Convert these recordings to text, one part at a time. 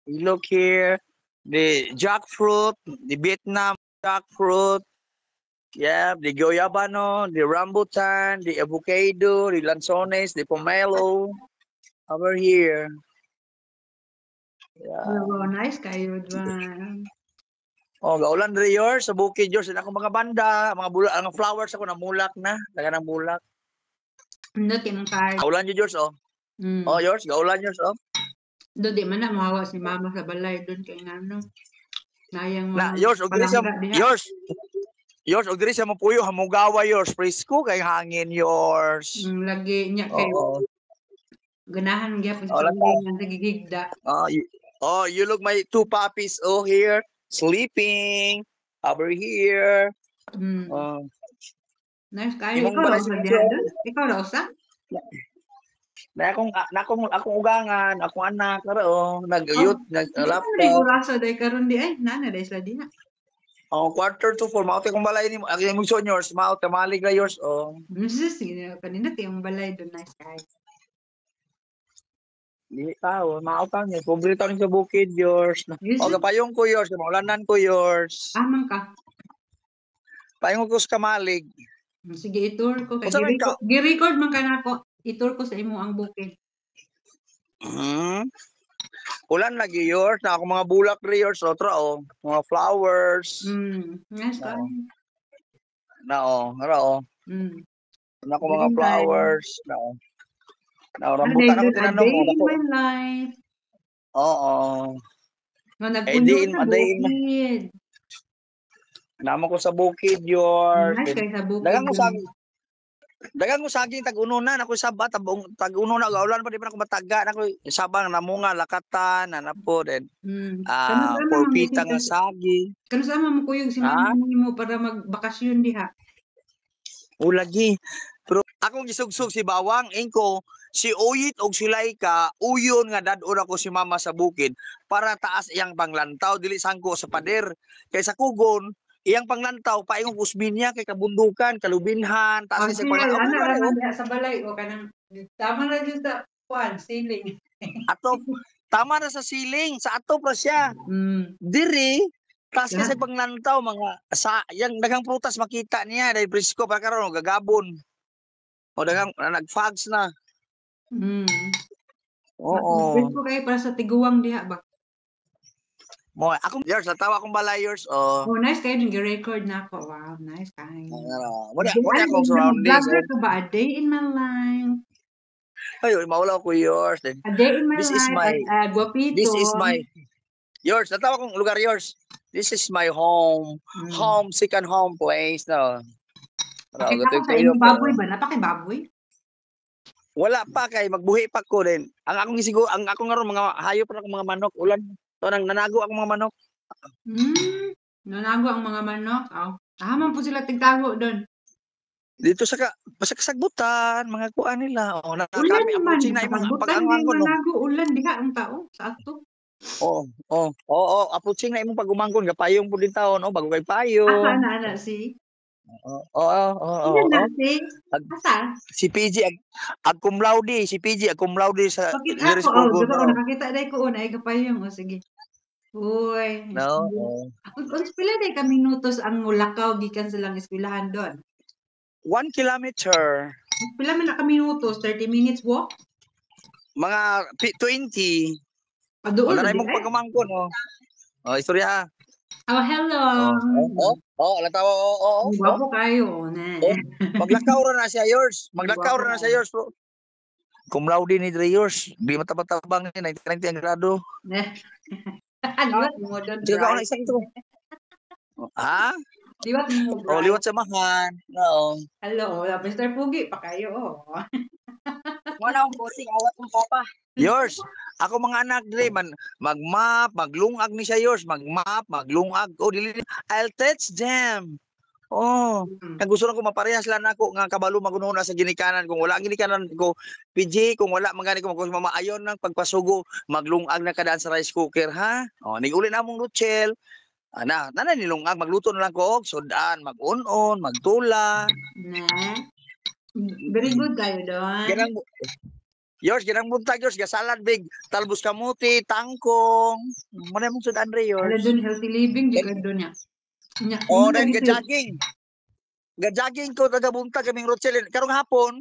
You look here, the jackfruit, the Vietnam jackfruit, yeah, the goyabano, the rambutan, the avocado, the lanzones, the pomelo. Over here. Yeah. Wow, nice kayo dyan. Oh, gaulan diri yours sa bukid yours ako mga banda, mga bulak, ang flowers ako namulak na, daga ng bulak. Ano timong card? Gaulan yours oh. Mm. Oh, yours, gaulan yours oh. Doon di man na mahawa si mama sa balay doon kay ano. Nayang Na mga yours og diri sa palangga diha. yours. Yours og diri sa mapuyo hamugawa yours, presko kay hangin yours. Lagi niya kay Oo. ganahan gyapon Oh, sa lata. ulo nga nagigigda. You look my two puppies oh here sleeping over here. Mm. Oh. Nice kayo. Imong Ikaw balay raw sa sa diha doon? Ikaw raw sa? na akong ugangan, akong anak karon nag-youth, Di ka nag-laptop. riguraso dahil karon di ay nana dahil sila diha. Oh, quarter to 4 maot kong balay ni ang imong yours, maot kamalig na yours oh. Sige, kanina tiyong balay doon nice kayo. Dili tao, maot ka ni pobre taon sa bukid yours. Yes, O gapayong ko yours, maulanan ko yours. amang ka. Payong ko sa kamalig. Sige, itur ko kay Unsa man ka? gi-record man kanako. Itur ko sa imo ang bukid. Ulan lagi yours na ako mga bulak ri yours otra oh, mga flowers. Nice Na, kayo. Ara oh. Na ako mga Very flowers, na. Na rambutan ako tinanong day mo in my life. Oo. No, nagpundo sa bukid. Namo ko sa bukid yours. Nice kayo sa bukid. Dagang mo saging tag-ununan ako sabat tag-uno na gaulan pa di pa ako mataga ako sabang namunga lakatan na po then porpita nga saging. Kano sama mo kuyog si mama mo para magbakasyon diha? O lagi. Pero akong gisugsug si Bawang ingko si Uyit og si Laika uyon nga dadon ako si mama sa bukid para taas iyang panglantaw dili sangko sa pader kay sa kugon iyang panglantaw paingon usbinya kay kabundukan kalubinhan taas sa panglantaw sa balay o kanang tama na jud sa kuan ceiling. Ato tama na sa ceiling sa ato pa siya. Diri taas kasi panglantaw mga sa yang daghang prutas makita niya dahil presko para karon gagabon. O daghang nagfags na. Oo. Presko kay para sa tiguwang diha ba? Mo akong yours natawa akong balayers oh. Oh nice kayo yung record na ako. Wow, nice kayo. Wala akong surroundings. Vlogger ka ba? A day in my life. Ay, maulaw ko yours. Then, a day in my this life. Is my, Guapito. This is my yours. Natawa kong lugar yours. This is my home. Second home place no. Pakita ko sa inyong baboy ba? Napakibaboy? Wala pa kay magbuhi pa ko din. Ang akong isigo, ang akong ngaron mga hayop pa mga manok ulan. So nang nanago ang mga manok. Nanago ang mga manok. Taman po sila tigtago doon. Dito sa kasagbutan, mga kuan nila. Ulan naman. Kasagbutan din manago. Ulan diha ang tao sa ato. Aputsing na imong pagumangkon gapayong pud din taon bago kay payong. Ana si. Si PG ag cum laude, sa Juris Pugo. Nakakita dai ko una ay gapayong sige. Uy. No. Kung pila day ka minutos ang mulakaw gikan silang eskwelahan doon? 1 kilometer. Pila man na ka minutos? 30 minutes walk? Mga 20. Doon na imong pagumangkon istorya. Hello. Lataw Guwapo kayo na. Maglakaw ra na siya yours. Bro. Cum laude ni Dre yours. Di matabatabang ni 90 ang grado. Liwat mo doon. Diga ka na isang ito. Ha? Liwat mo. Liwat samahan. Oo. Hello, Mr. Pugi pa kayo. Wala akong posing awat ng papa. Yours. Ako mga anak Dre mag-map, maglungag ni siya yours, mag-map, maglungag. Dili I'll touch them. Kung gusto lang ko maparehas lang ako nga kabalo magununa sa ginikanan kung wala ginikanan ko PG kung wala magani ko mamaayon ng pagpasugo maglungag na kadaan sa rice cooker ha. Niguli na mong Luchel. Nana nilungag magluto na lang ko sudan, mag-unon, magtula. Very good kayo doon. Yours ginang buntag yours ga salad big talbos kamuti, tangkong. Muna mong sud Andre Ala yours. doon, healthy living, di ka doon niya. Nya, Oh, ingon then lagi ga sa'yo. jogging. Ga jogging ko taga buntag kaming Rochelle. Karong hapon,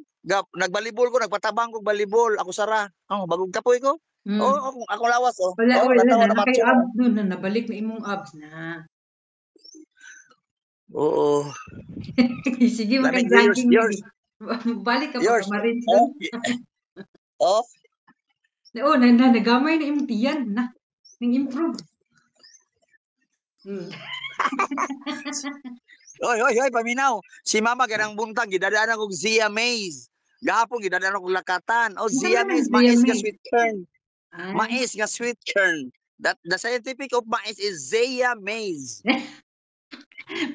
nagbalibol ko, nagpatabang ko balibol. Ako sara. Oh, bagong kapoy ko. Oh, ako lawas oh. Wala, Oh, wala natawa na. na Nakay macho. abs doon na. Nabalik na imong abs na. Oo. Sige, Lamig yours, maka-jogging yours, lagi. Balik ka pa yours. Camarines doon. Oh, oh. Oo, nagamay na imong tiyan na. Nang-improve. Oy, paminaw. Si mama ganang buntag gidadaan ko Zia Maze. Gahapon gidadaan ko lakatan. Oh, Zia Mukha Maze, na, Zia mais nga Maze. sweet corn. Ay, Mais nga sweet corn. That the scientific of mais is Zia Maze.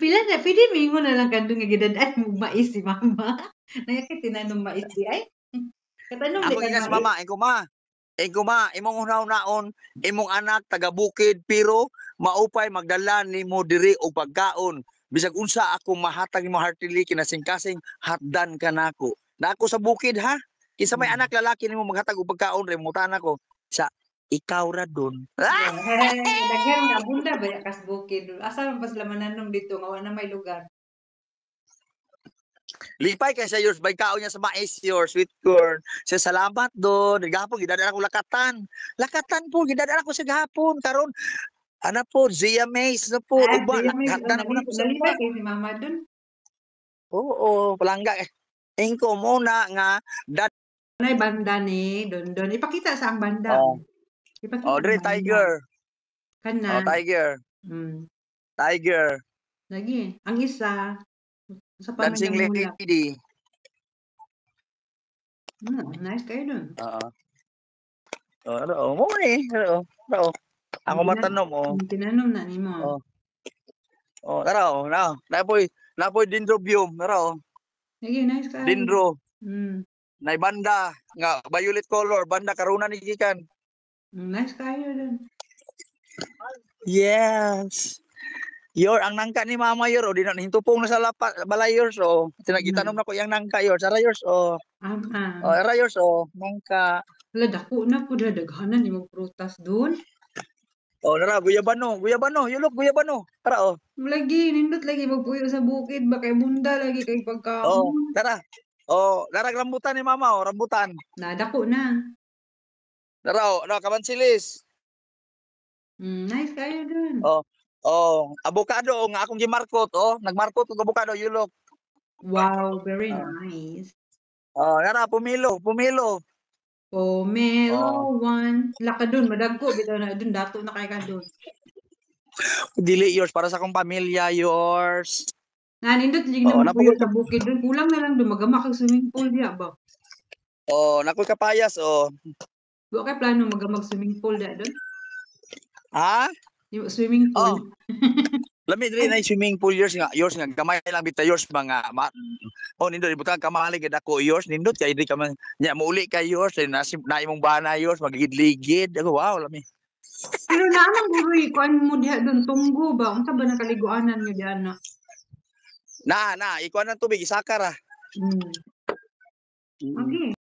pila na, pwede mingon na lang kandong nga gidadaan mo mais si mama. Nagkakit tinanong mais di ay. Katanong di Ako ka gikas mais. mama, Engkuma, imong unaw-naon, imong anak taga bukid pero maupay magdala nimo diri og pagkaon. Bisag unsa ako mahatag nimo heartily kinasing-kasing hatdan ka nako. Na ako sa bukid ha. Kinsa may anak lalaki nimo maghatag og pagkaon remutan ako sa ikaw ra don. Daghan nga bunda ba ya kas bukid. Asa man pas lamananong dito nga wala na may lugar. Lipay kay sa yours, bay kaon niya sa mais your sweet corn. Sa salamat doon. Gahapon gidadala ko lakatan. Lakatan po gidadala ko sa gahapon karon. Ana po, Zia Maze na po. Uba, Zia Maze, hatdan ko na po sa nalipay uba. kay si mama dun. Oo, palangga. Engko muna nga dat. Nay banda ni don. Ipakita sa ang banda. Oh, Ipakita oh, ang dre banda. tiger. Kana. Oh, tiger. Tiger. Lagi. Ang isa, sa Dancing pamilya mula. lady. Nice kayo dun. Oo. Ano, mo ni. Ano. Ako matanom, oh. Tinanong na ni mo. Oh. Oh, tara, oh, na. Napoy dendrobium, tara, oh. Lagi, nice kayo. Dendro. Nay banda nga violet color, banda karuna ni gikan. Nice kayo dun. Yes. Ang nangka ni mama yor o di na hintupong na sa balay yor so tinagitanom na ko yang nangka yor sa yor o era yor so nangka wala dako na po daghanan ni mo prutas doon nara guyabano yulok guyabano tara lagi nindot lagi magpuyo sa bukid ba kay bunda lagi kay pagkaon tara nara rambutan ni mama rambutan na dako na tara na kabansilis nice kayo doon avocado nga akong gimarkot nagmarkot og avocado yulok. Wow, very nice. Nara pumilo. Pomelo one. Laka doon madagko bitaw na doon dato na kay ka doon. Dili yours para sa akong pamilya yours. Nindot lig na magpuyo sa bukid doon. Kulang na lang doon magama kag swimming pool diha ba? Nakoy kapayas Wa kay plano magamag swimming pool diha doon? Ha? Yung swimming pool. Lami diri na swimming pool yours nga gamay lang bita yours mga nindot ibutang kamali gid ako yours nindot kay di ka man nya muuli kay yours na imong bana yours magigid-ligid ako wow lami. Pero naman buroy kuan mo diha doon tunggo ba unsa ba nakaliguanan niyo diha na? Na ikuan ang tubig isakar Okay.